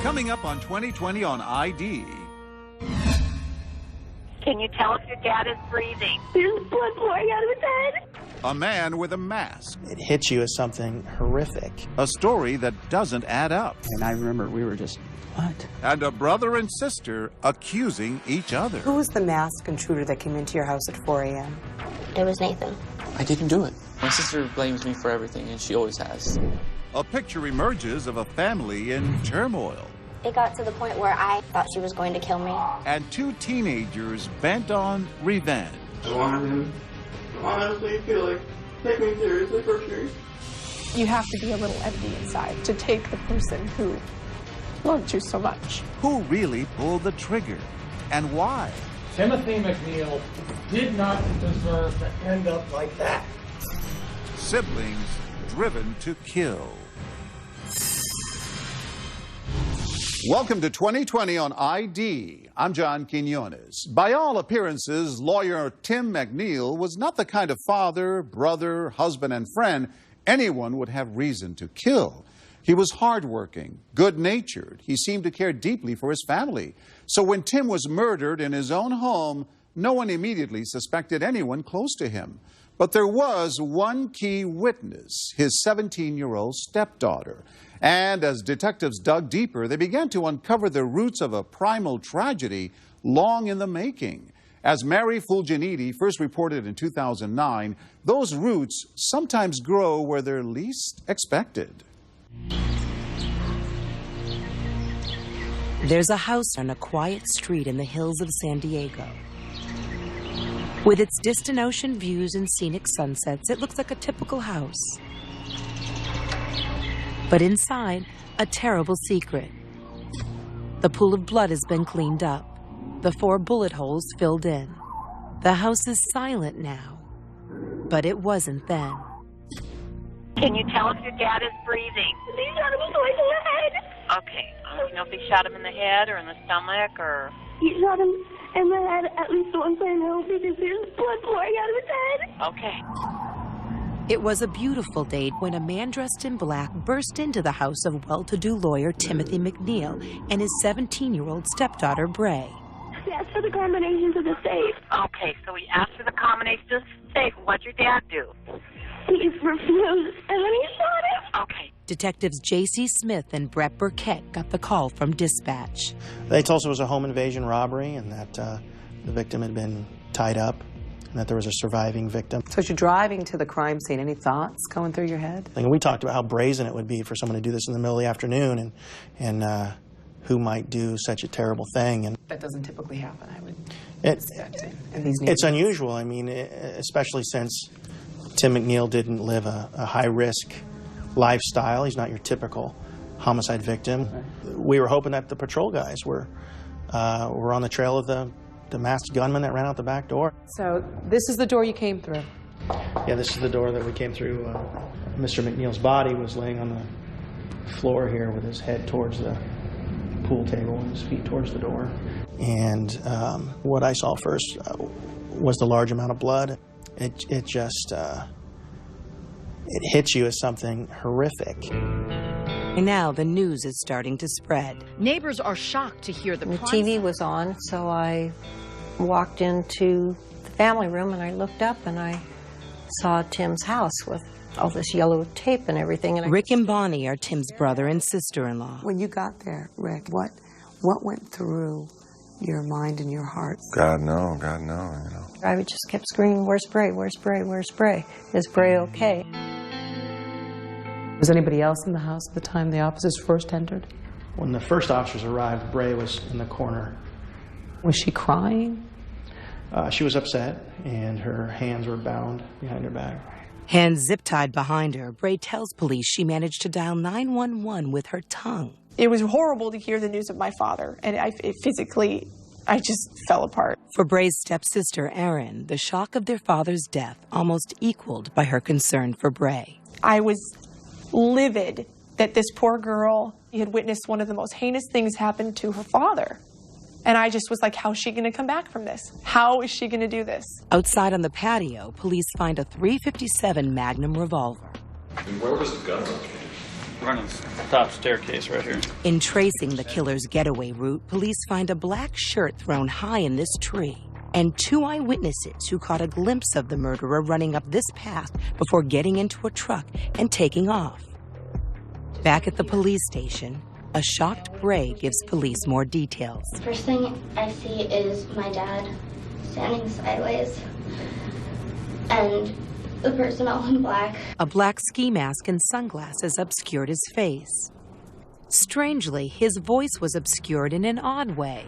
Coming up on 2020 on ID. Can you tell if your dad is breathing? There's blood pouring out of his head. A man with a mask. It hits you as something horrific. A story that doesn't add up. And I remember we were just, what? And a brother and sister accusing each other. Who was the masked intruder that came into your house at 4 a.m.? It was Nathan. I didn't do it. My sister blames me for everything, and she always has. A picture emerges of a family in turmoil. It got to the point where I thought she was going to kill me. And two teenagers bent on revenge. I wanted him to honestly feel like, take me seriously for sure. You have to be a little empty inside to take the person who loved you so much. Who really pulled the trigger? And why? Timothy McNeil did not deserve to end up like that. Siblings driven to kill. Welcome to 2020 on ID. I'm John Quinones. By all appearances, lawyer Tim McNeil was not the kind of father, brother, husband, and friend anyone would have reason to kill. He was hardworking, good-natured. He seemed to care deeply for his family. So when Tim was murdered in his own home, no one immediately suspected anyone close to him. But there was one key witness, his 17-year-old stepdaughter. And as detectives dug deeper, they began to uncover the roots of a primal tragedy long in the making. As Mary Fulginiti first reported in 2009, those roots sometimes grow where they're least expected. There's a house on a quiet street in the hills of San Diego. With its distant ocean views and scenic sunsets, it looks like a typical house. But inside, a terrible secret. The pool of blood has been cleaned up, the 4 bullet holes filled in. The house is silent now, but it wasn't then. Can you tell if your dad is breathing? He shot him twice in the head. Okay. Do you know if he shot him in the head or in the stomach or... He shot him in the head at least once, I know, because there's blood pouring out of his head. Okay. It was a beautiful day when a man dressed in black burst into the house of well-to-do lawyer Timothy McNeil and his 17-year-old stepdaughter, Bray. He asked for the combination to the safe. Okay, so he asked for the combination to the safe. What'd your dad do? He refused, and then he shot him. Okay. Detectives J.C. Smith and Brett Burkett got the call from dispatch. They told us it was a home invasion robbery and that the victim had been tied up and that there was a surviving victim. So as you're driving to the crime scene, any thoughts going through your head? And we talked about how brazen it would be for someone to do this in the middle of the afternoon and who might do such a terrible thing. And That doesn't typically happen, I would expect. In these It's unusual, I mean, especially since Tim McNeil didn't live a high-risk lifestyle. He's not your typical homicide victim. Right. We were hoping that the patrol guys were on the trail of the masked gunman that ran out the back door. So this is the door you came through? Yeah, this is the door that we came through. Mr. McNeil's body was laying on the floor here with his head towards the pool table and his feet towards the door. And what I saw first was the large amount of blood. It just, it hits you as something horrific. And now the news is starting to spread. Neighbors are shocked to hear the TV was on, so I walked into the family room and I looked up and I saw Tim's house with all this yellow tape and everything. And Rick and Bonnie are Tim's brother and sister-in-law. When you got there, Rick, what went through your mind and your heart? God no, you know. I just kept screaming, "Where's Bray? Where's Bray? Where's Bray? Is Bray okay?" Was anybody else in the house at the time the officers first entered? When the first officers arrived, Bray was in the corner. Was she crying? She was upset, and her hands were bound behind her back. Hands zip-tied behind her, Bray tells police she managed to dial 911 with her tongue. It was horrible to hear the news of my father, and I just fell apart. For Bray's stepsister, Erin, the shock of their father's death almost equaled by her concern for Bray. I was livid that this poor girl had witnessed one of the most heinous things happen to her father. And I just was like, how is she going to come back from this? How is she going to do this? Outside on the patio, police find a .357 Magnum revolver. And where was the gun located? We're on the top staircase right here. In tracing the killer's getaway route, police find a black shirt thrown high in this tree and 2 eyewitnesses who caught a glimpse of the murderer running up this path before getting into a truck and taking off. Back at the police station, a shocked Bray gives police more details. First thing I see is my dad standing sideways and the person all in black. A black ski mask and sunglasses obscured his face. Strangely, his voice was obscured in an odd way.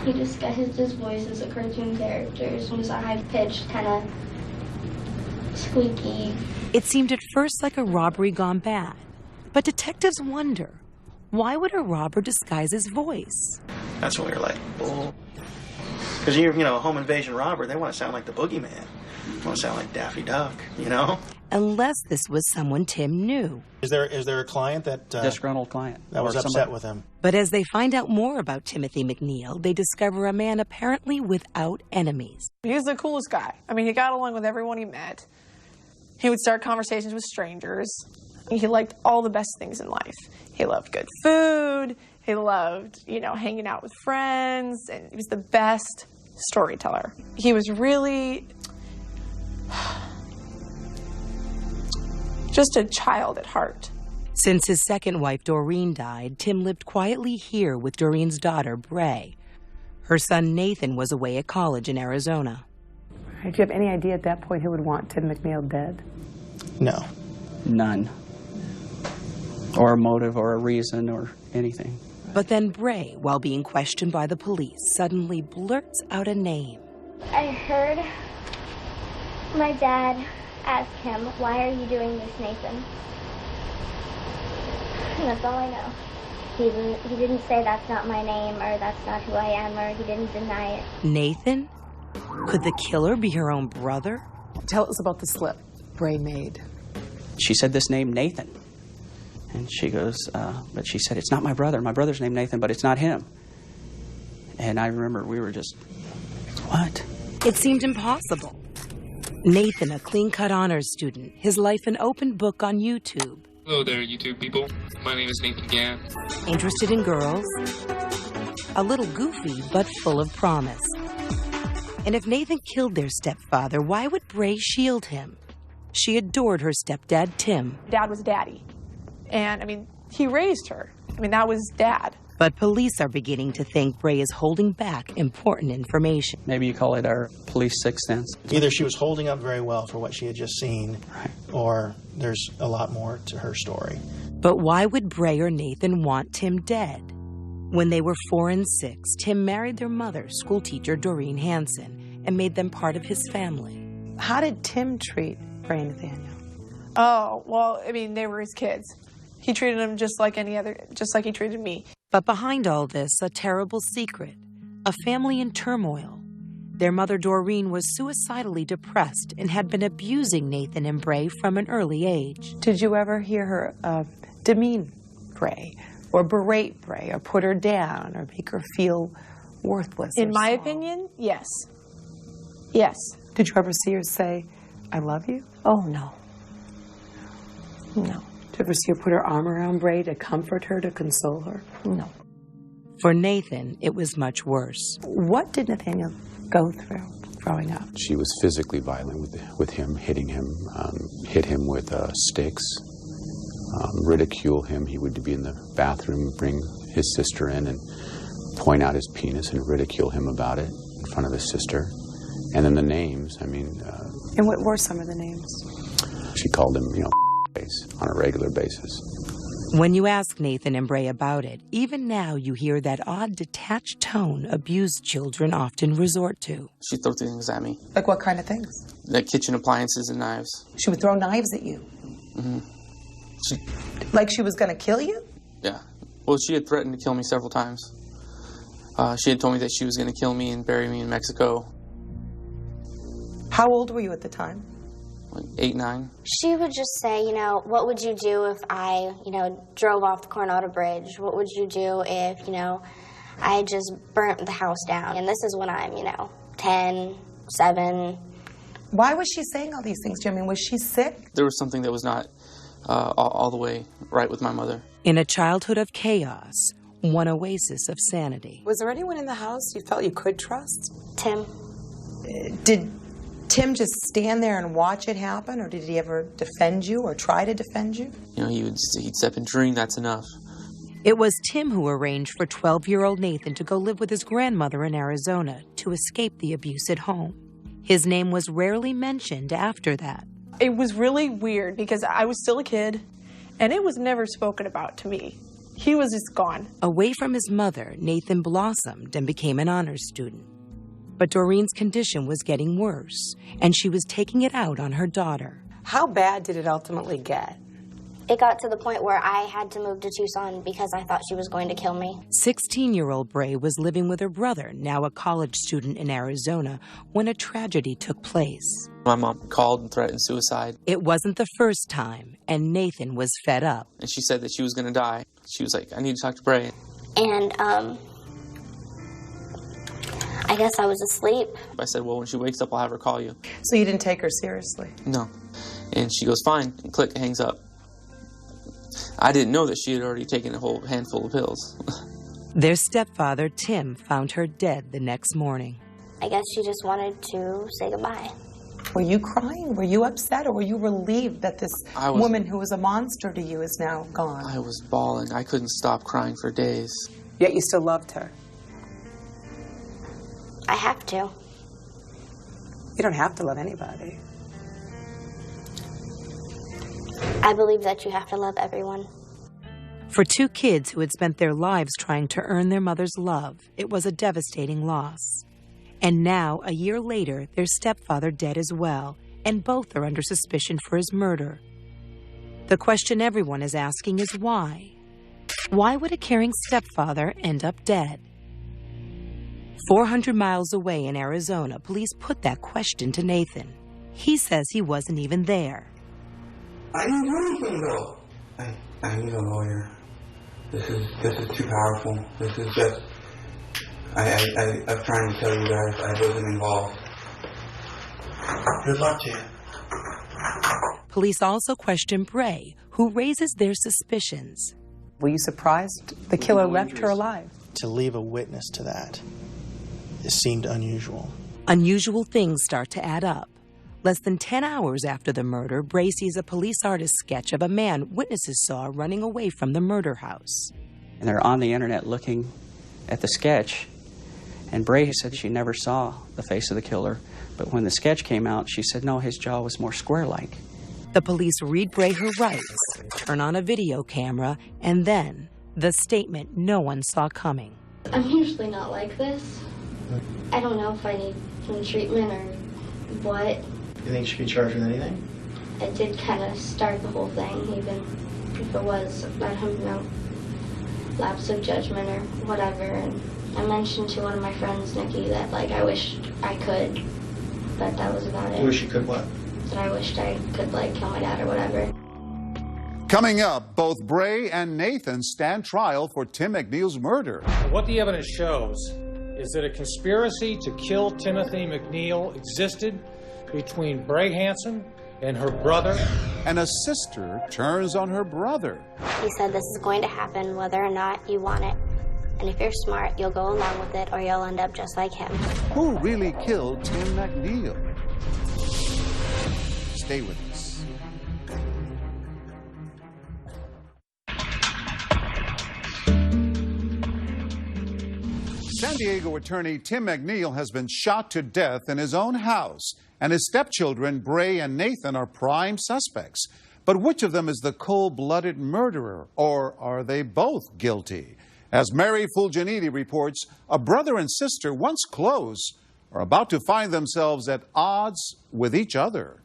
He disguised his voice as a cartoon character. It was a high-pitched, kind of squeaky. It seemed at first like a robbery gone bad, but detectives wonder, why would a robber disguise his voice? That's when we were like, oh. Because you know, a home invasion robber, they want to sound like the boogeyman. They want to sound like Daffy Duck, you know? Unless this was someone Tim knew. Is there a client that... disgruntled client. That was upset with him. But as they find out more about Timothy McNeil, they discover a man apparently without enemies. He's the coolest guy. I mean, he got along with everyone he met. He would start conversations with strangers. He liked all the best things in life. He loved good food. He loved, you know, hanging out with friends. And he was the best storyteller. He was really just a child at heart. Since his second wife, Doreen, died, Tim lived quietly here with Doreen's daughter, Bray. Her son, Nathan, was away at college in Arizona. Did you have any idea at that point who would want Tim McNeil dead? No. None. Or a motive or a reason or anything. But then Bray, while being questioned by the police, suddenly blurts out a name. I heard my dad ask him, "Why are you doing this, Nathan?" And that's all I know. He didn't say that's not my name or that's not who I am, or he didn't deny it. Nathan? Could the killer be her own brother? Tell us about the slip Bray made. She said this name, Nathan. And she goes, but she said, it's not my brother. My brother's named Nathan, but it's not him. And I remember we were just, what? It seemed impossible. Nathan, a clean-cut honors student, his life an open book on YouTube. Hello there, YouTube people. My name is Nathan Gann. Interested in girls, a little goofy, but full of promise. And if Nathan killed their stepfather, why would Bray shield him? She adored her stepdad, Tim. Dad was daddy. And, I mean, he raised her. I mean, that was Dad. But police are beginning to think Bray is holding back important information. Maybe you call it our police sixth sense. Either she was holding up very well for what she had just seen, or there's a lot more to her story. But why would Bray or Nathan want Tim dead? When they were 4 and 6, Tim married their mother, schoolteacher Doreen Hansen, and made them part of his family. How did Tim treat Bray and Nathaniel? Oh, well, I mean, they were his kids. He treated them just like he treated me. But behind all this, a terrible secret. A family in turmoil. Their mother, Doreen, was suicidally depressed and had been abusing Nathan and Bray from an early age. Did you ever hear her demean Bray, or berate Bray, or put her down, or make her feel worthless? In my opinion, yes. Yes. Did you ever see her say, "I love you"? Oh, no. No. Did you ever see her put her arm around Bray to comfort her, to console her? No. For Nathan, it was much worse. What did Nathaniel go through growing up? She was physically violent with him, hitting him, hit him with sticks, ridicule him. He would be in the bathroom, bring his sister in and point out his penis and ridicule him about it in front of his sister. And then the names, I mean... and what were some of the names? She called him, on a regular basis. When you ask Nathan and Bray about it, even now you hear that odd, detached tone abused children often resort to. She threw things at me. Like what kind of things? Like kitchen appliances and knives. She would throw knives at you? Mm-hmm. Like she was going to kill you? Yeah. Well, she had threatened to kill me several times. She had told me that she was going to kill me and bury me in Mexico. How old were you at the time? Like 8, 9. She would just say, what would you do if I, drove off the Coronado Bridge? What would you do if, I just burnt the house down? And this is when I'm, 10, 7. Why was she saying all these things, Jimmy? Was she sick? There was something that was not all the way right with my mother. In a childhood of chaos, one oasis of sanity. Was there anyone in the house you felt you could trust? Tim. Did Tim just stand there and watch it happen, or did he ever defend you or try to defend you? You know, he'd step in, drink, that's enough. It was Tim who arranged for 12-year-old Nathan to go live with his grandmother in Arizona to escape the abuse at home. His name was rarely mentioned after that. It was really weird because I was still a kid, and it was never spoken about to me. He was just gone. Away from his mother, Nathan blossomed and became an honors student. But Doreen's condition was getting worse, and she was taking it out on her daughter. How bad did it ultimately get? It got to the point where I had to move to Tucson because I thought she was going to kill me. 16-year-old Bray was living with her brother, now a college student in Arizona, when a tragedy took place. My mom called and threatened suicide. It wasn't the first time, and Nathan was fed up. And she said that she was going to die. She was like, I need to talk to Bray. And, I guess I was asleep. I said, well, when she wakes up, I'll have her call you. So you didn't take her seriously? No. And she goes, fine, and click, hangs up. I didn't know that she had already taken a whole handful of pills. Their stepfather, Tim, found her dead the next morning. I guess she just wanted to say goodbye. Were you crying? Were you upset? Or were you relieved that this woman who was a monster to you is now gone? I was bawling. I couldn't stop crying for days. Yet you still loved her? I have to. You don't have to love anybody. I believe that you have to love everyone. For two kids who had spent their lives trying to earn their mother's love, it was a devastating loss. And now, a year later, their stepfather dead as well, and both are under suspicion for his murder. The question everyone is asking is why? Why would a caring stepfather end up dead? 400 miles away in Arizona, police put that question to Nathan. He says he wasn't even there. I didn't do anything though. I need a lawyer. This is too powerful. This is just I'm trying to tell you guys I wasn't involved. Good luck to you. Police also question Bray, who raises their suspicions. Were you surprised the killer left her alive? To leave a witness to that, it seemed unusual. Unusual things start to add up. Less than 10 hours after the murder, Bray sees a police artist sketch of a man witnesses saw running away from the murder house. And they're on the internet looking at the sketch, and Bray said she never saw the face of the killer, but when the sketch came out, she said, no, his jaw was more square-like. The police read Bray her rights, turn on a video camera, and then the statement no one saw coming. I'm usually not like this. I don't know if I need some treatment or what. You think she could be charged with anything? It did kind of start the whole thing, even if it was, I don't know, lapse of judgment or whatever. And I mentioned to one of my friends, Nikki, that like I wished I could, but that was about it. Wish you could what? That I wished I could like kill my dad or whatever. Coming up, both Bray and Nathan stand trial for Tim McNeil's murder. What the evidence shows is that a conspiracy to kill Timothy McNeil existed between Bray Hansen and her brother. And a sister turns on her brother. He said this is going to happen whether or not you want it. And if you're smart, you'll go along with it or you'll end up just like him. Who really killed Tim McNeil? Stay with us. San Diego attorney Tim McNeil has been shot to death in his own house, and his stepchildren, Bray and Nathan, are prime suspects. But which of them is the cold-blooded murderer, or are they both guilty? As Mary Fulginiti reports, a brother and sister, once close, are about to find themselves at odds with each other.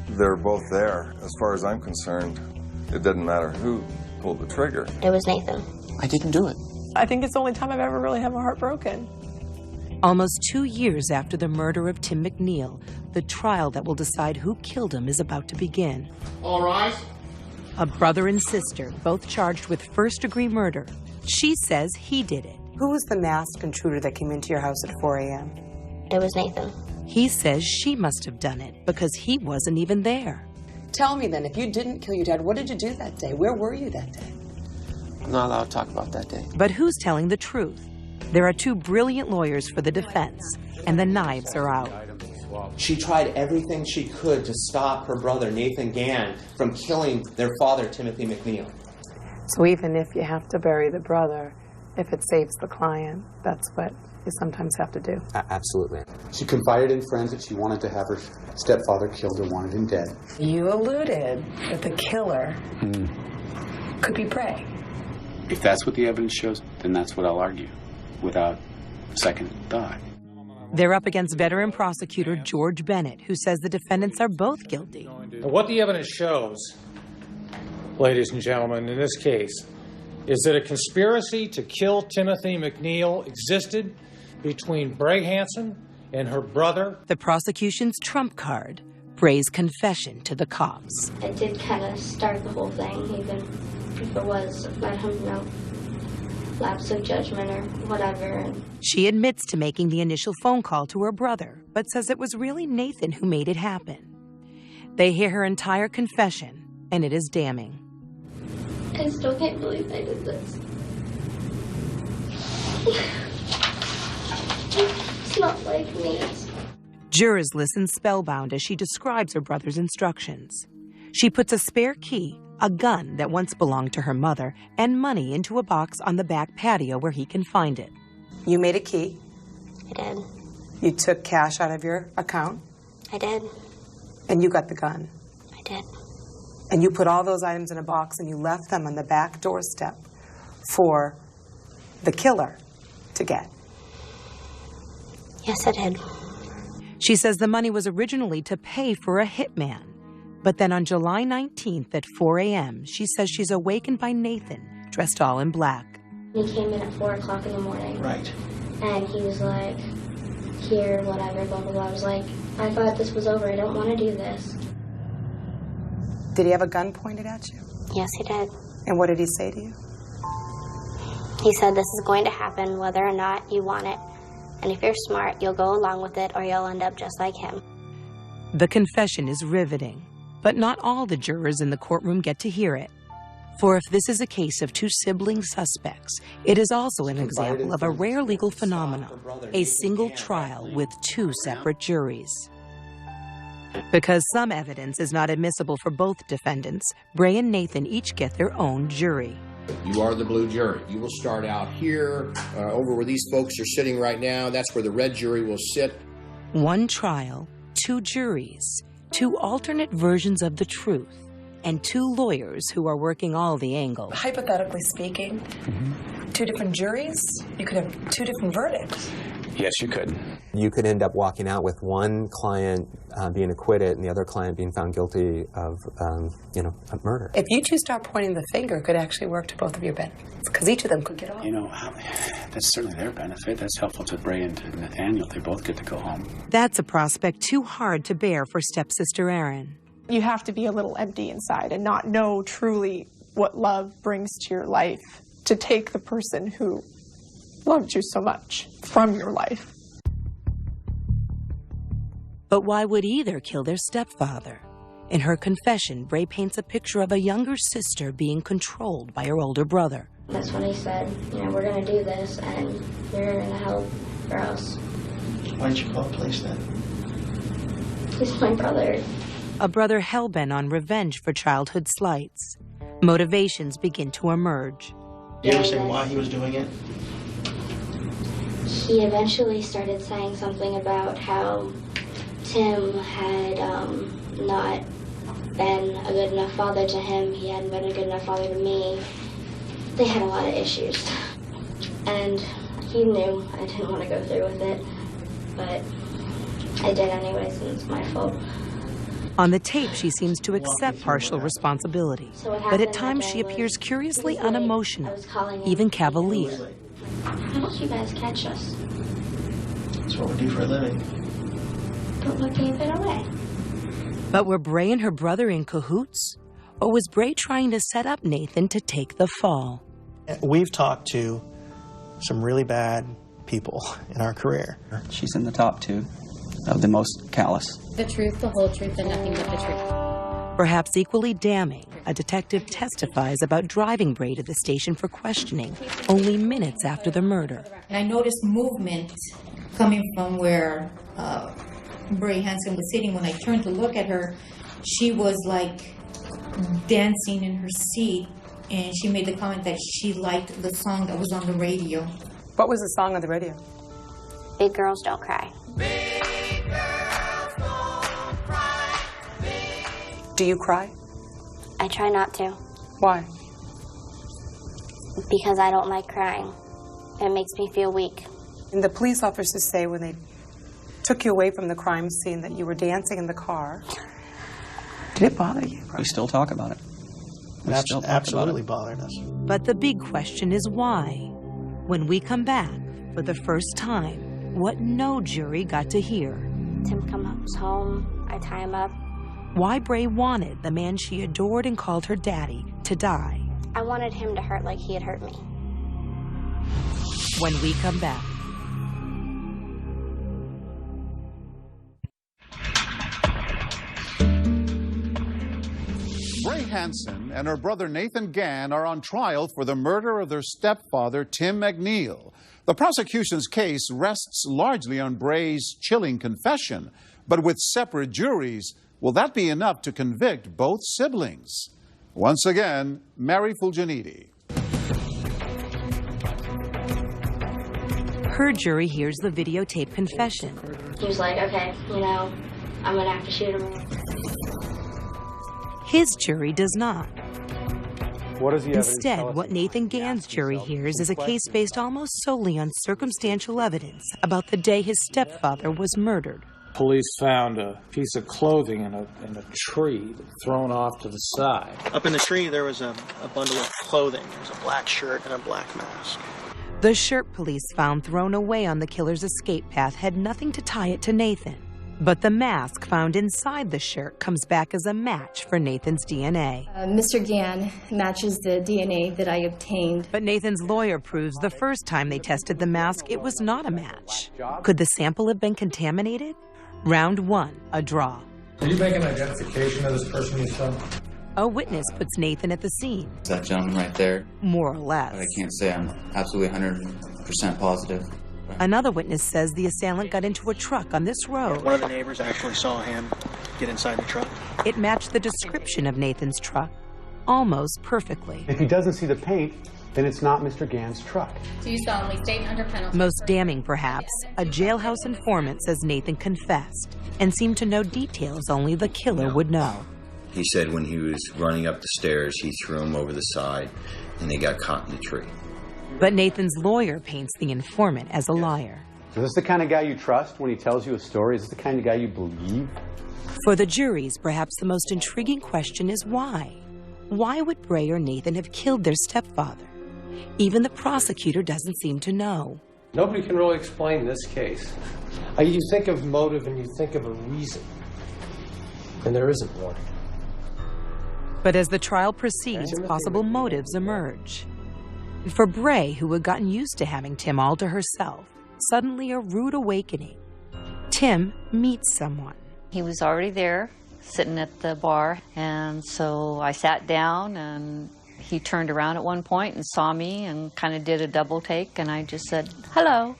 They're both there. As far as I'm concerned, it doesn't matter who pulled the trigger. It was Nathan. I didn't do it. I think it's the only time I've ever really had my heart broken. Almost 2 years after the murder of Tim McNeil, the trial that will decide who killed him is about to begin. All rise. A brother and sister, both charged with first-degree murder. She says he did it. Who was the masked intruder that came into your house at 4 a.m.? It was Nathan. He says she must have done it because he wasn't even there. Tell me then, if you didn't kill your dad, what did you do that day? Where were you that day? I'm not allowed to talk about that day. But who's telling the truth? There are two brilliant lawyers for the defense, and the knives are out. She tried everything she could to stop her brother, Nathan Gann, from killing their father, Timothy McNeil. So even if you have to bury the brother, if it saves the client, that's what you sometimes have to do. Absolutely. She confided in friends that she wanted to have her stepfather killed or wanted him dead. You alluded that the killer could be Bray. If that's what the evidence shows, then that's what I'll argue, without second thought. They're up against veteran prosecutor George Bennett, who says the defendants are both guilty. What the evidence shows, ladies and gentlemen, in this case, is that a conspiracy to kill Timothy McNeil existed between Bray Hansen and her brother. The prosecution's trump card, Bray's confession to the cops. It did kind of start the whole thing, even if it was about him, you know, lapse of judgment or whatever. She admits to making the initial phone call to her brother, but says it was really Nathan who made it happen. They hear her entire confession, and it is damning. I still can't believe I did this. It's not like me. Jurors listen spellbound as she describes her brother's instructions. She puts a spare key, a gun that once belonged to her mother, and money into a box on the back patio where he can find it. You made a key. I did. You took cash out of your account. I did. And you got the gun. I did. And you put all those items in a box and you left them on the back doorstep for the killer to get. Yes, I did. She says the money was originally to pay for a hitman. But then on July 19th at 4 a.m., she says she's awakened by Nathan, dressed all in black. He came in at 4 o'clock in the morning. Right. And he was like, here, whatever, blah, blah, blah. I was like, I thought this was over. I don't want to do this. Did he have a gun pointed at you? Yes, he did. And what did he say to you? He said, this is going to happen whether or not you want it. And if you're smart, you'll go along with it or you'll end up just like him. The confession is riveting, but not all the jurors in the courtroom get to hear it. For if this is a case of two sibling suspects, it is also an example of a rare legal phenomenon, a single trial with two separate juries. Because some evidence is not admissible for both defendants, Bray and Nathan each get their own jury. You are the blue jury. You will start out here, over where these folks are sitting right now. That's where the red jury will sit. One trial, two juries, two alternate versions of the truth, and two lawyers who are working all the angles. Hypothetically speaking, two different juries, you could have two different verdicts. Yes, you could. You could end up walking out with one client being acquitted and the other client being found guilty of, a murder. If you two start pointing the finger, it could actually work to both of your benefits, because each of them could get off. You know, that's certainly their benefit. That's helpful to Bray and to Nathaniel. They both get to go home. That's a prospect too hard to bear for stepsister Erin. You have to be a little empty inside and not know truly what love brings to your life to take the person who loved you so much from your life. But why would either kill their stepfather? In her confession, Bray paints a picture of a younger sister being controlled by her older brother. That's when he said, we're going to do this and you're going to help or else. Why didn't you call the police then? He's my brother. A brother hell-bent on revenge for childhood slights. Motivations begin to emerge. Did you ever say why he was doing it? He eventually started saying something about how Tim had not been a good enough father to him. He hadn't been a good enough father to me. They had a lot of issues. And he knew I didn't want to go through with it. But I did anyways, and it's my fault. On the tape, she seems to accept partial responsibility. But at times, she appears curiously unemotional, even cavalier. How did you guys catch us? That's what we do for a living. But what gave it away? But were Bray and her brother in cahoots? Or was Bray trying to set up Nathan to take the fall? We've talked to some really bad people in our career. She's in the top two. of the most callous. The truth, the whole truth, and nothing but the truth. Perhaps equally damning, a detective testifies about driving Bray to the station for questioning only minutes after the murder. And I noticed movement coming from where Bray Hansen was sitting. When I turned to look at her, she was like dancing in her seat, and she made the comment that she liked the song that was on the radio. What was the song on the radio? Big Girls Don't Cry. Do you cry? I try not to. Why? Because I don't like crying. It makes me feel weak. And the police officers say when they took you away from the crime scene that you were dancing in the car. Did it bother you? We still talk about it. It absolutely bothered us. But the big question is why? When we come back, for the first time, what no jury got to hear. Tim comes home, I tie him up. Why Bray wanted the man she adored and called her daddy to die. I wanted him to hurt like he had hurt me. When we come back. Bray Hansen and her brother Nathan Gann are on trial for the murder of their stepfather, Tim McNeil. The prosecution's case rests largely on Bray's chilling confession, but with separate juries, will that be enough to convict both siblings? Once again, Mary Fulginiti. Her jury hears the videotape confession. He was like, okay, I'm going to have to shoot him. His jury does not. What is the evidence? Instead, what Nathan Gann's jury hears is a case based almost solely on circumstantial evidence about the day his stepfather was murdered. Police found a piece of clothing in a tree thrown off to the side. Up in the tree, there was a bundle of clothing. There was a black shirt and a black mask. The shirt police found thrown away on the killer's escape path had nothing to tie it to Nathan. But the mask found inside the shirt comes back as a match for Nathan's DNA. Mr. Gann matches the DNA that I obtained. But Nathan's lawyer proves the first time they tested the mask, it was not a match. Could the sample have been contaminated? Round 1, a draw. Are you making an identification of this person you saw? A witness puts Nathan at the scene. That gentleman right there. More or less. But I can't say I'm absolutely 100% positive. Another witness says the assailant got into a truck on this road. One of the neighbors actually saw him get inside the truck. It matched the description of Nathan's truck almost perfectly. If he doesn't see the paint, then it's not Mr. Gann's truck. Do you solemnly state under penalty? Most damning, perhaps, a jailhouse informant says Nathan confessed and seemed to know details only the killer would know. He said when he was running up the stairs, he threw him over the side, and they got caught in the tree. But Nathan's lawyer paints the informant as a liar. Is this the kind of guy you trust when he tells you a story? Is this the kind of guy you believe? For the juries, perhaps the most intriguing question is why? Why would Bray or Nathan have killed their stepfather? Even the prosecutor doesn't seem to know. Nobody can really explain this case. You think of motive and you think of a reason, and there isn't one. But as the trial proceeds, possible motives emerge. For Bray, who had gotten used to having Tim all to herself, suddenly a rude awakening. Tim meets someone. He was already there, sitting at the bar, and so I sat down, and he turned around at one point and saw me and kind of did a double take, and I just said, hello.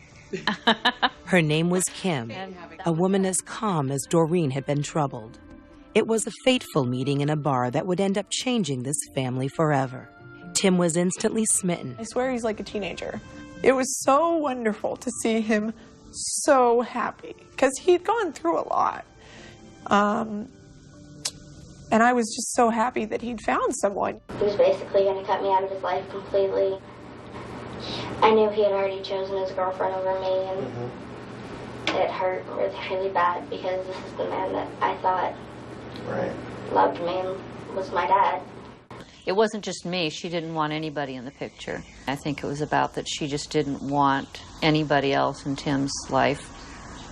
Her name was Kim, a woman as calm as Doreen had been troubled. It was a fateful meeting in a bar that would end up changing this family forever. Tim was instantly smitten. I swear he's like a teenager. It was so wonderful to see him so happy because he'd gone through a lot. And I was just so happy that he'd found someone. He was basically going to cut me out of his life completely. I knew he had already chosen his girlfriend over me, and it hurt really, really bad because this is the man that I thought loved me and was my dad. It wasn't just me. She didn't want anybody in the picture. I think it was about that she just didn't want anybody else in Tim's life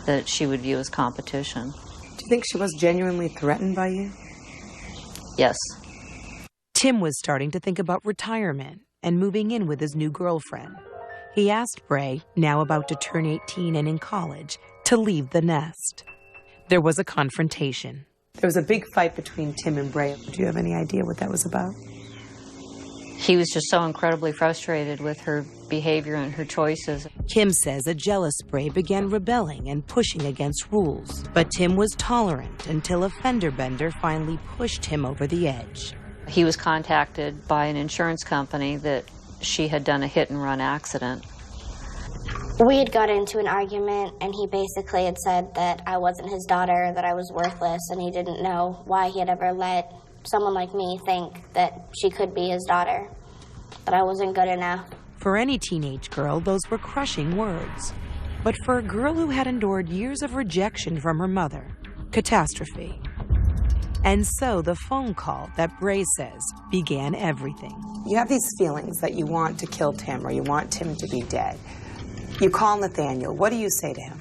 that she would view as competition. Do you think she was genuinely threatened by you? Yes. Tim was starting to think about retirement and moving in with his new girlfriend. He asked Bray, now about to turn 18 and in college, to leave the nest. There was a confrontation. There was a big fight between Tim and Bray. Do you have any idea what that was about? He was just so incredibly frustrated with her behavior and her choices. Kim says a jealous Bray began rebelling and pushing against rules. But Tim was tolerant until a fender bender finally pushed him over the edge. He was contacted by an insurance company that she had done a hit-and-run accident. We had got into an argument, and he basically had said that I wasn't his daughter, that I was worthless, and he didn't know why he had ever let someone like me think that she could be his daughter, that I wasn't good enough. For any teenage girl, those were crushing words. But for a girl who had endured years of rejection from her mother, catastrophe. And so the phone call that Bray says began everything. You have these feelings that you want to kill Tim or you want Tim to be dead. You call Nathaniel. What do you say to him?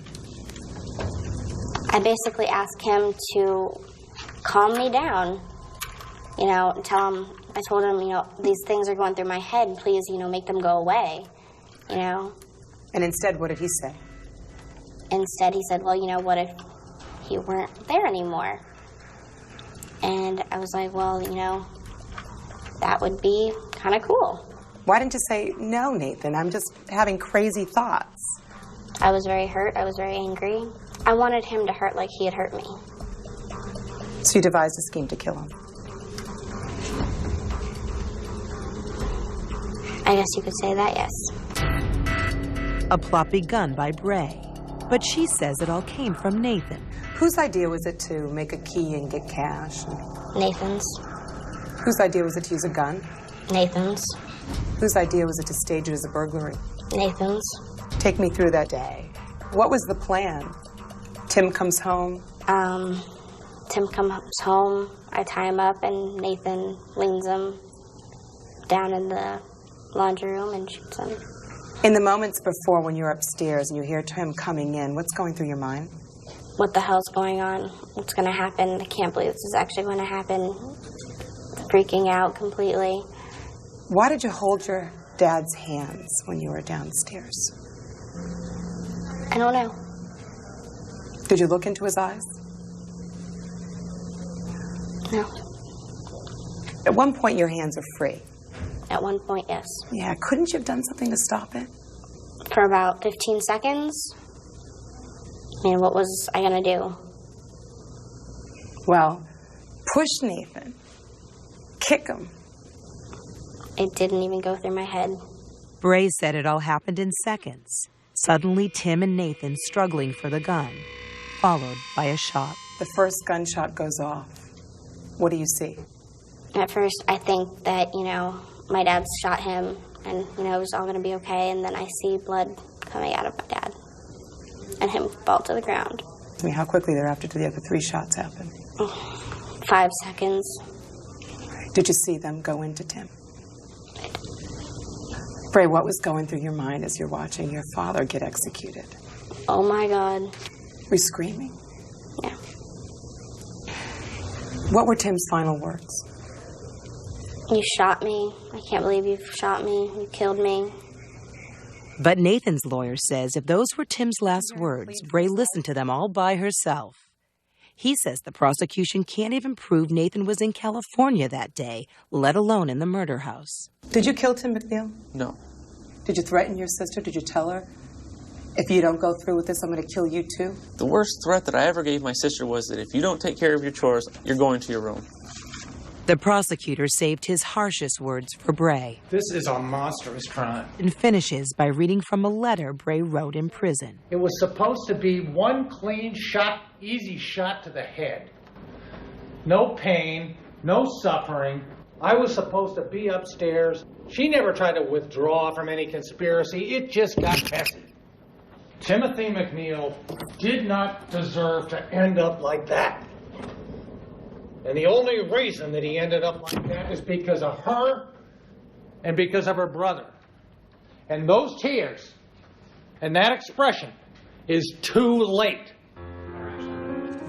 I basically asked him to calm me down, you know, tell him, I told him, you know, these things are going through my head, please, you know, make them go away, you know. And instead, what did he say? Instead, he said, well, you know, what if he weren't there anymore? And I was like, well, you know, that would be kind of cool. Why didn't you say, no, Nathan, I'm just having crazy thoughts? I was very hurt. I was very angry. I wanted him to hurt like he had hurt me. So you devised a scheme to kill him? I guess you could say that, yes. A plot begun by Bray. But she says it all came from Nathan. Whose idea was it to make a key and get cash? Nathan's. Whose idea was it to use a gun? Nathan's. Whose idea was it to stage it as a burglary? Nathan's. Take me through that day. What was the plan? Tim comes home? Tim comes home, I tie him up, and Nathan leans him down in the laundry room and shoots him. In the moments before, when you're upstairs and you hear Tim coming in, what's going through your mind? What the hell's going on? What's going to happen? I can't believe this is actually going to happen. Freaking out completely. Why did you hold your dad's hands when you were downstairs? I don't know. Did you look into his eyes? No. At one point, your hands are free. At one point, yes. Yeah, couldn't you have done something to stop it? For about 15 seconds. I mean, what was I going to do? Well, push Nathan. Kick him. It didn't even go through my head. Bray said it all happened in seconds. Suddenly, Tim and Nathan struggling for the gun, followed by a shot. The first gunshot goes off. What do you see? At first, I think that, you know, my dad shot him and, you know, it was all going to be okay. And then I see blood coming out of my dad and him fall to the ground. I mean, how quickly thereafter did the other 3 shots happen? 5 seconds. Did you see them go into Tim? Bray, what was going through your mind as you're watching your father get executed? Oh, my God. Were you screaming? Yeah. What were Tim's final words? You shot me. I can't believe you shot me. You killed me. But Nathan's lawyer says if those were Tim's last words, Bray listened to them all by herself. He says the prosecution can't even prove Nathan was in California that day, let alone in the murder house. Did you kill Tim McNeil? No. Did you threaten your sister? Did you tell her, if you don't go through with this, I'm going to kill you too? The worst threat that I ever gave my sister was that if you don't take care of your chores, you're going to your room. The prosecutor saved his harshest words for Bray. This is a monstrous crime. And finishes by reading from a letter Bray wrote in prison. It was supposed to be one clean shot, easy shot to the head. No pain, no suffering. I was supposed to be upstairs. She never tried to withdraw from any conspiracy. It just got messy. Timothy McNeil did not deserve to end up like that. And the only reason that he ended up like that is because of her and because of her brother. And those tears and that expression is too late.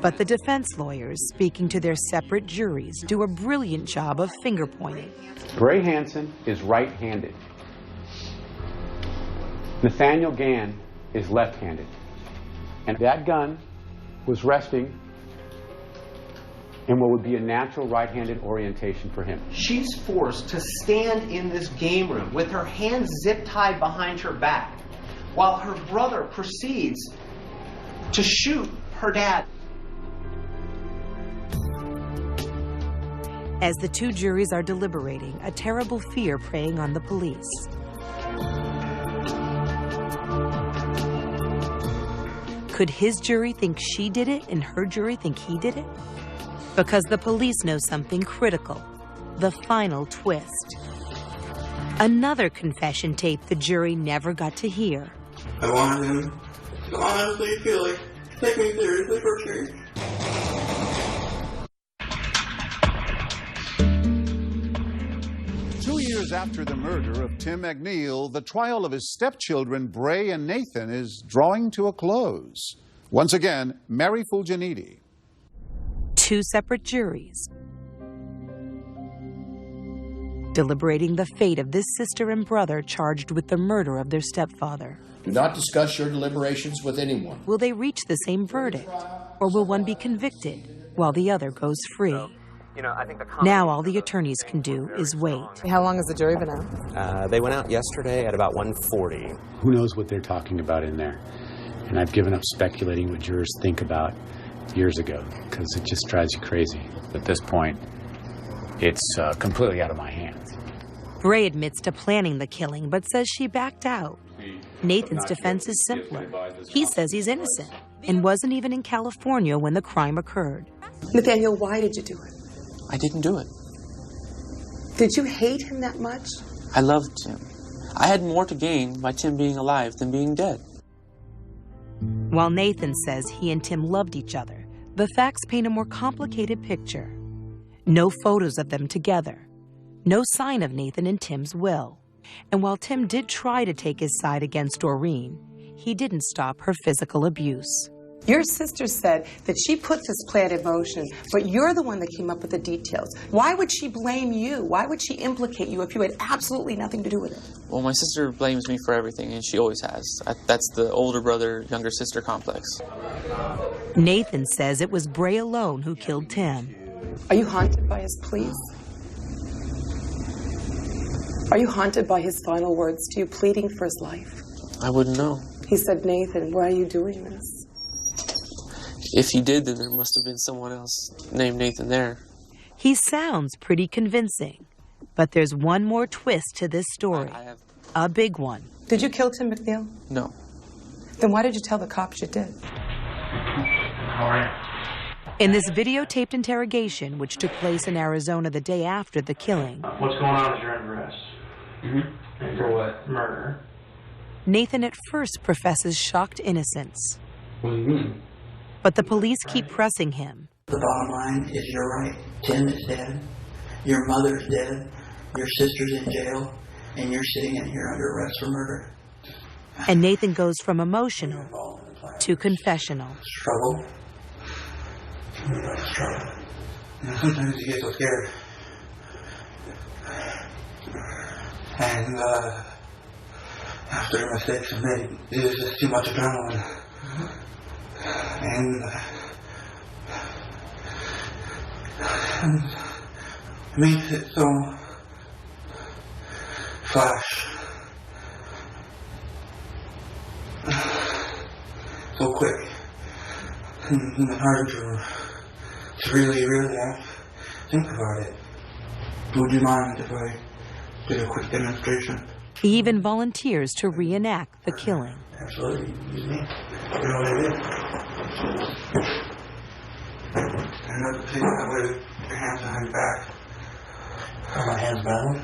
But the defense lawyers, speaking to their separate juries, do a brilliant job of finger-pointing. Bray Hansen is right-handed. Nathaniel Gann is left-handed. And that gun was resting and what would be a natural right-handed orientation for him. She's forced to stand in this game room with her hands zip-tied behind her back while her brother proceeds to shoot her dad. As the two juries are deliberating, a terrible fear preying on the police. Could his jury think she did it and her jury think he did it? Because the police know something critical, the final twist. Another confession tape the jury never got to hear. I wanted him to honestly feel like, take me seriously for change. After the murder of Tim McNeil, the trial of his stepchildren, Bray and Nathan, is drawing to a close. Once again, Mary Fulginiti. Two separate juries deliberating the fate of this sister and brother charged with the murder of their stepfather. Do not discuss your deliberations with anyone. Will they reach the same verdict, or will one be convicted while the other goes free? Now all the attorneys can do is wait. How long has the jury been out? They went out yesterday at about 1:40. Who knows what they're talking about in there? And I've given up speculating what jurors think about years ago, because it just drives you crazy. At this point, it's completely out of my hands. Bray admits to planning the killing, but says she backed out. Nathan's defense is simpler. He says he's innocent and wasn't even in California when the crime occurred. Nathaniel, why did you do it? I didn't do it. Did you hate him that much? I loved Tim. I had more to gain by Tim being alive than being dead. While Nathan says he and Tim loved each other, the facts paint a more complicated picture. No photos of them together. No sign of Nathan in Tim's will. And while Tim did try to take his side against Doreen, he didn't stop her physical abuse. Your sister said that she put this plan in motion, but you're the one that came up with the details. Why would she blame you? Why would she implicate you if you had absolutely nothing to do with it? Well, my sister blames me for everything, and she always has. That's the older brother, younger sister complex. Nathan says it was Bray alone who killed Tim. Are you haunted by his pleas? Are you haunted by his final words to you, pleading for his life? I wouldn't know. He said, Nathan, why are you doing this? If he did, then there must have been someone else named Nathan there. He sounds pretty convincing, but there's one more twist to this story. A big one. Did you kill Tim McNeil? No. Then why did you tell the cops you did? All right. In this videotaped interrogation, which took place in Arizona the day after the killing, What's going on is you're under arrest. And for what? Murder. Nathan at first professes shocked innocence. What do you mean? But the police keep pressing him. The bottom line is you're right. Tim is dead. Your mother's dead. Your sister's in jail. And you're sitting in here under arrest for murder. And Nathan goes from emotional to confessional. Struggle. Everybody's struggle. You know, sometimes you get so scared. And after mistakes are made, there's just too much adrenaline. And it makes it so flash, so quick, and hard to really think about it. Would you mind if I did a quick demonstration? He even volunteers to reenact the killing. Absolutely. Use me. You know what I did? And another thing, I would your hands behind your back. Are my hands bound?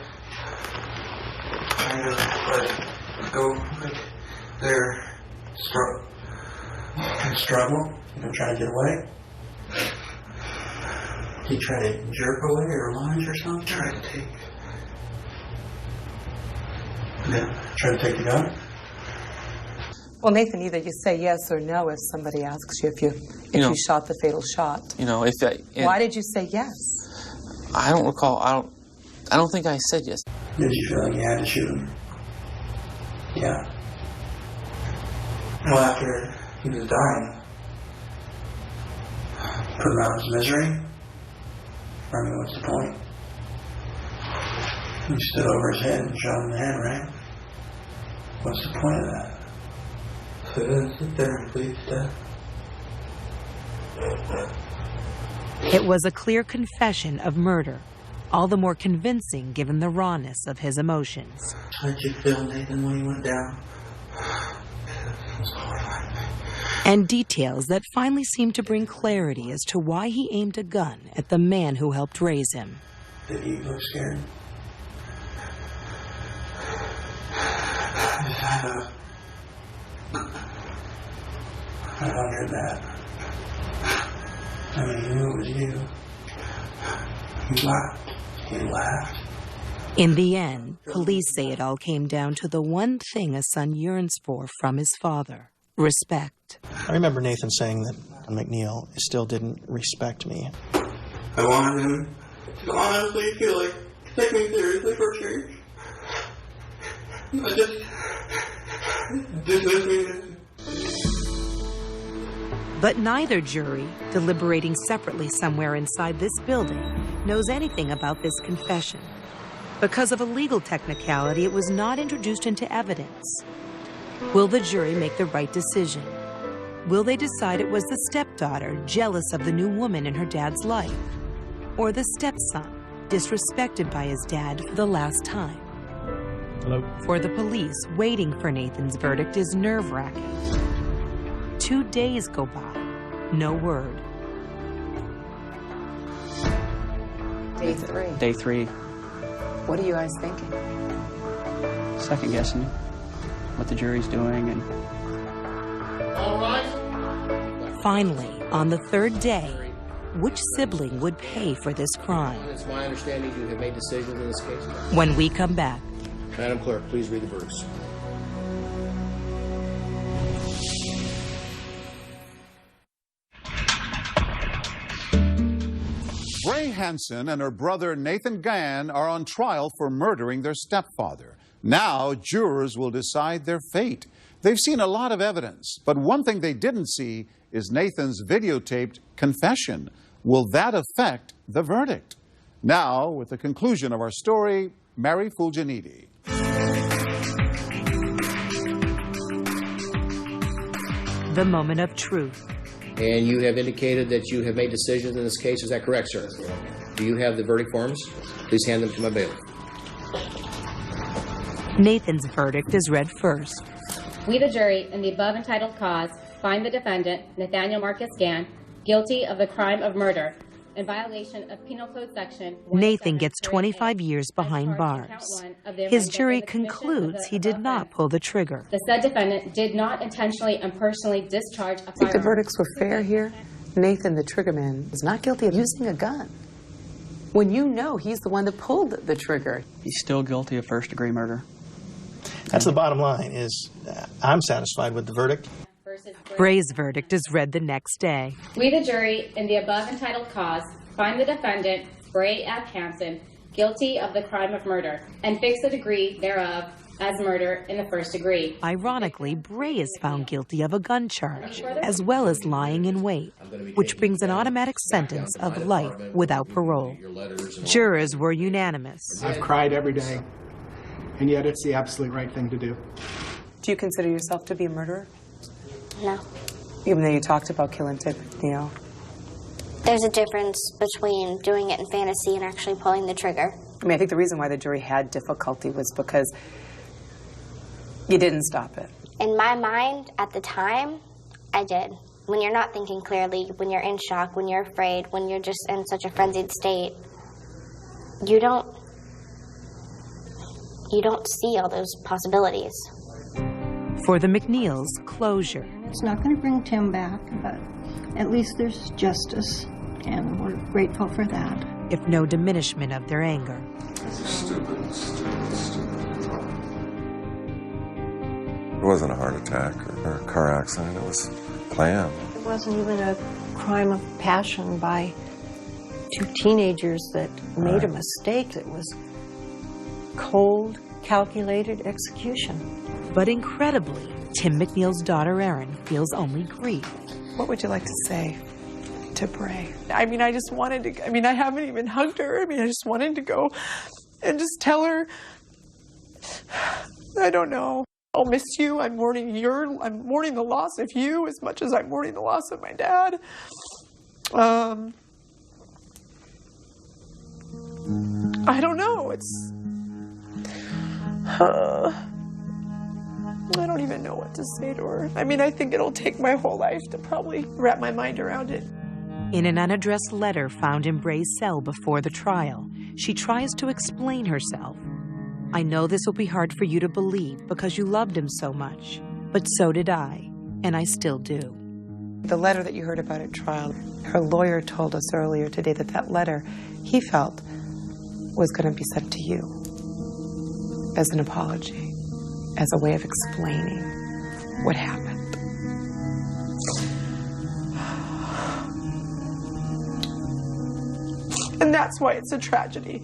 Kind of let go like they're struggle. You know, try to get away. You try to jerk away or lunge or something. Try to take the gun. Well, Nathan, either you say yes or no if somebody asks you if you shot the fatal shot. You know, Why did you say yes? I don't recall. I don't think I said yes. Did you feel like you had to shoot him? Yeah. Well, after he was dying, put him out of his misery. I mean, what's the point? You stood over his head and shot him in the head, right? What's the point of that? So then sit there and plead to death. It was a clear confession of murder, all the more convincing given the rawness of his emotions. How did you feel, Nathan, when he went down? And details that finally seemed to bring clarity as to why he aimed a gun at the man who helped raise him. Did he look scared? I wondered that. I mean, he knew it was you. He laughed. He laughed. In the end, police say it all came down to the one thing a son yearns for from his father: respect. I remember Nathan saying that McNeil still didn't respect me. I wanted him to honestly feel like take me seriously for a change. I just dismissed me. But neither jury, deliberating separately somewhere inside this building, knows anything about this confession. Because of a legal technicality, it was not introduced into evidence. Will the jury make the right decision? Will they decide it was the stepdaughter jealous of the new woman in her dad's life? Or the stepson, disrespected by his dad for the last time? Hello? For the police, waiting for Nathan's verdict is nerve-wracking. 2 days go by, no word. Day 3. Day 3, What are you guys thinking? second guessing what the jury's doing. And Finally, on the third day, which sibling would pay for this crime? It's my understanding you have made decisions in this case. When we come back. Madam Clerk, please read the verdicts. Bray Hansen and her brother Nathan Gann are on trial for murdering their stepfather. Now, jurors will decide their fate. They've seen a lot of evidence, but one thing they didn't see is Nathan's videotaped confession. Will that affect the verdict? Now, with the conclusion of our story, Mary Fulginiti. The moment of truth. And you have indicated that you have made decisions in this case. Is that correct, sir? Do you have the verdict forms? Please hand them to my bailiff. Nathan's verdict is read first. We, the jury, in the above entitled cause, find the defendant, Nathaniel Marcus Gann, guilty of the crime of murder in violation of Penal Code Section. Nathan gets 25 years behind bars. His jury concludes he did not pull the trigger. The said defendant did not intentionally and personally discharge a I think the firearm. verdicts were fair here. Nathan, the triggerman, is not guilty of using a gun. When you know he's the one that pulled the trigger. he's still guilty of first-degree murder. That's the bottom line, is I'm satisfied with the verdict. Bray's verdict is read the next day. We, the jury, in the above entitled cause, find the defendant, Bray F. Hansen, guilty of the crime of murder and fix the degree thereof as murder in the first degree. Ironically, Bray is found guilty of a gun charge, as well as lying in wait, which brings an automatic sentence of life without parole. Jurors were unanimous. I've cried every day, and yet it's the absolute right thing to do. Do you consider yourself to be a murderer? No. Even though you talked about killing Tim McNeil. There's a difference between doing it in fantasy and actually pulling the trigger. I mean, I think the reason why the jury had difficulty was because you didn't stop it. In my mind, at the time, I did. When you're not thinking clearly, when you're in shock, when you're afraid, when you're just in such a frenzied state, you don't see all those possibilities. For the McNeils, closure. It's not going to bring Tim back, but at least there's justice, and we're grateful for that. If no diminishment of their anger. It wasn't a heart attack or a car accident. It was planned. It wasn't even a crime of passion by two teenagers that made a mistake. It was cold, calculated execution. But incredibly, Tim McNeil's daughter Erin feels only grief. What would you like to say? to Bray. I mean, I just wanted to, I haven't even hugged her. I just wanted to go and just tell her, I don't know. I'll miss you. I'm mourning the loss of you as much as I'm mourning the loss of my dad. I don't know. I don't even know what to say to her. I think it'll take my whole life to probably wrap my mind around it. In an unaddressed letter found in Bray's cell before the trial, she tries to explain herself. I know this will be hard for you to believe because you loved him so much, but so did I, and I still do. The letter that you heard about at trial, her lawyer told us earlier today that letter, he felt, was going to be sent to you as an apology, as a way of explaining what happened. And that's why it's a tragedy.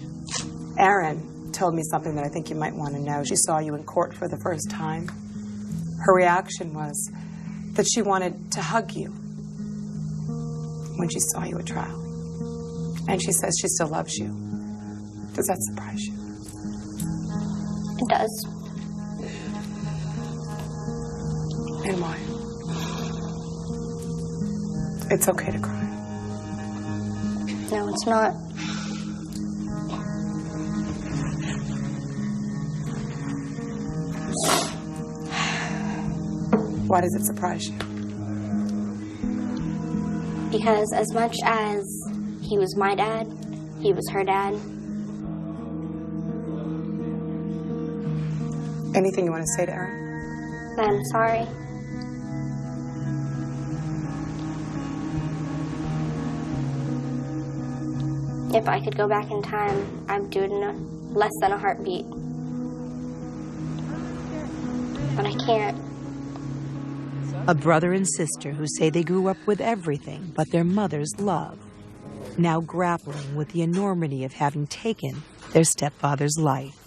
Erin told me something that I think you might want to know. She saw you in court for the first time. Her reaction was that she wanted to hug you when she saw you at trial. And she says she still loves you. Does that surprise you? It does. And why? It's okay to cry. No, it's not. Why does it surprise you? Because as much as he was my dad, he was her dad. Anything you want to say to Erin? That I'm sorry. If I could go back in time, I'd do it in less than a heartbeat. But I can't. A brother and sister who say they grew up with everything but their mother's love, now grappling with the enormity of having taken their stepfather's life.